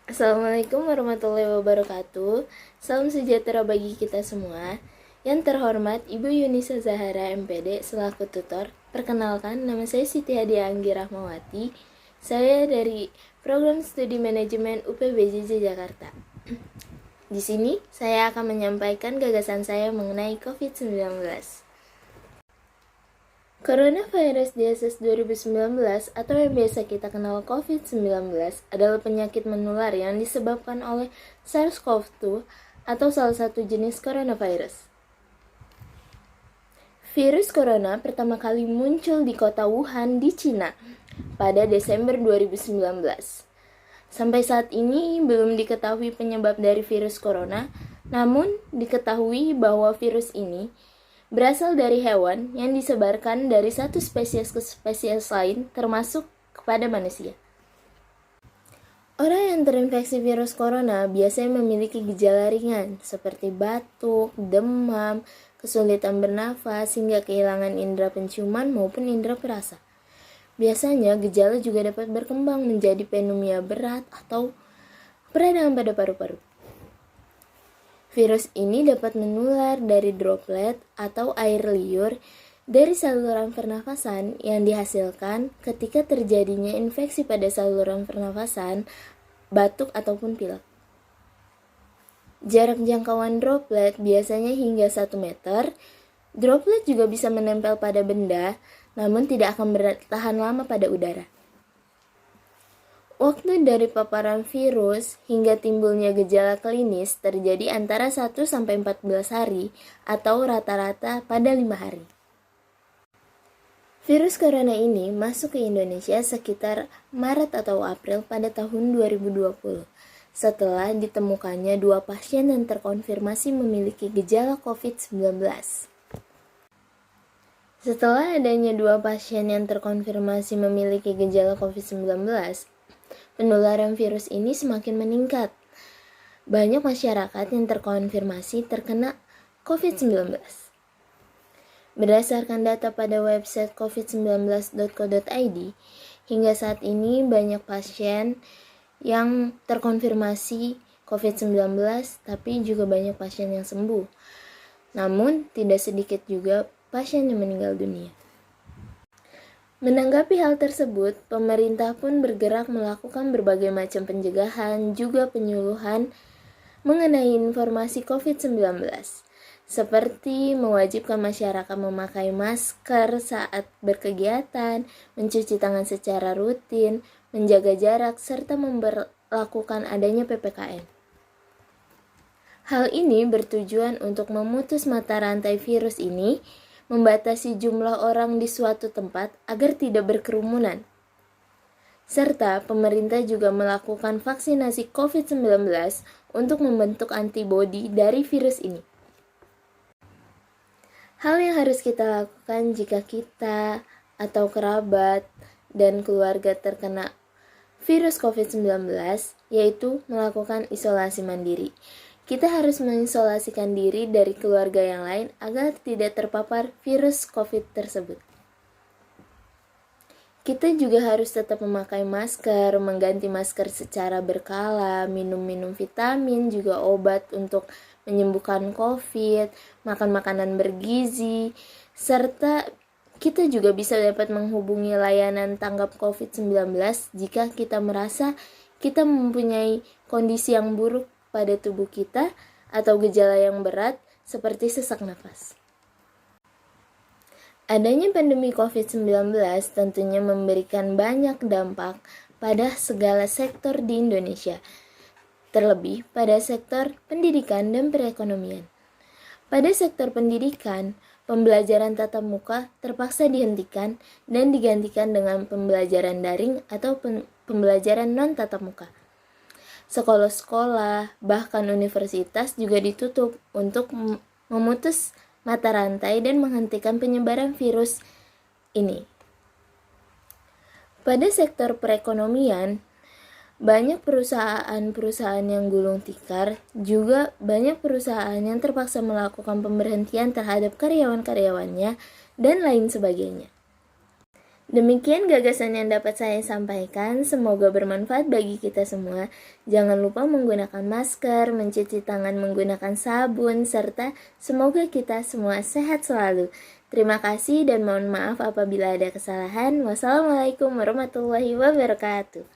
Assalamualaikum warahmatullahi wabarakatuh. Salam sejahtera bagi kita semua. Yang terhormat Ibu Yunisa Zahara MPD selaku tutor. Perkenalkan, nama saya Siti Hadia Anggi Rahmawati. Saya dari Program Studi Manajemen UPBJJ Jakarta. Di sini saya akan menyampaikan gagasan saya mengenai COVID-19. Coronavirus disease 2019 atau yang biasa kita kenal COVID-19 adalah penyakit menular yang disebabkan oleh SARS-CoV-2 atau salah satu jenis coronavirus. Virus corona pertama kali muncul di kota Wuhan di Cina pada Desember 2019. Sampai saat ini belum diketahui penyebab dari virus corona, namun diketahui bahwa virus ini berasal dari hewan yang disebarkan dari satu spesies ke spesies lain, termasuk kepada manusia. Orang yang terinfeksi virus corona biasanya memiliki gejala ringan seperti batuk, demam, kesulitan bernafas, hingga kehilangan indera penciuman maupun indera perasa. Biasanya gejala juga dapat berkembang menjadi pneumonia berat atau peradangan pada paru-paru. Virus ini dapat menular dari droplet atau air liur dari saluran pernafasan yang dihasilkan ketika terjadinya infeksi pada saluran pernafasan, batuk ataupun pilek. Jarak jangkauan droplet biasanya hingga 1 meter. Droplet juga bisa menempel pada benda, namun tidak akan bertahan lama pada udara. Waktu dari paparan virus hingga timbulnya gejala klinis terjadi antara 1-14 hari atau rata-rata pada 5 hari. Virus corona ini masuk ke Indonesia sekitar Maret atau April pada tahun 2020 setelah ditemukannya 2 pasien yang terkonfirmasi memiliki gejala COVID-19. Setelah adanya 2 pasien yang terkonfirmasi memiliki gejala COVID-19, penularan virus ini semakin meningkat. Banyak masyarakat yang terkonfirmasi terkena COVID-19. Berdasarkan data pada website covid19.co.id, hingga saat ini banyak pasien yang terkonfirmasi COVID-19, tapi juga banyak pasien yang sembuh. Namun, tidak sedikit juga pasien yang meninggal dunia. Menanggapi hal tersebut, pemerintah pun bergerak melakukan berbagai macam pencegahan juga penyuluhan mengenai informasi COVID-19, seperti mewajibkan masyarakat memakai masker saat berkegiatan, mencuci tangan secara rutin, menjaga jarak, serta memperlakukan adanya PPKM. Hal ini bertujuan untuk memutus mata rantai virus ini, membatasi jumlah orang di suatu tempat agar tidak berkerumunan. Serta pemerintah juga melakukan vaksinasi COVID-19 untuk membentuk antibodi dari virus ini. Hal yang harus kita lakukan jika kita atau kerabat dan keluarga terkena virus COVID-19 yaitu melakukan isolasi mandiri. Kita harus mengisolasikan diri dari keluarga yang lain agar tidak terpapar virus COVID tersebut. Kita juga harus tetap memakai masker, mengganti masker secara berkala, minum vitamin, juga obat untuk menyembuhkan COVID, makan makanan bergizi, serta kita juga bisa dapat menghubungi layanan tanggap COVID-19 jika kita merasa kita mempunyai kondisi yang buruk pada tubuh kita atau gejala yang berat seperti sesak nafas. Adanya pandemi COVID-19 tentunya memberikan banyak dampak pada segala sektor di Indonesia, terlebih pada sektor pendidikan dan perekonomian. Pada sektor pendidikan, pembelajaran tatap muka terpaksa dihentikan dan digantikan dengan pembelajaran daring atau pembelajaran non-tatap muka. Sekolah-sekolah, bahkan universitas juga ditutup untuk memutus mata rantai dan menghentikan penyebaran virus ini. Pada sektor perekonomian, banyak perusahaan-perusahaan yang gulung tikar, juga banyak perusahaan yang terpaksa melakukan pemberhentian terhadap karyawan-karyawannya, dan lain sebagainya. Demikian gagasan yang dapat saya sampaikan, semoga bermanfaat bagi kita semua. Jangan lupa menggunakan masker, mencuci tangan menggunakan sabun, serta semoga kita semua sehat selalu. Terima kasih dan mohon maaf apabila ada kesalahan. Wassalamualaikum warahmatullahi wabarakatuh.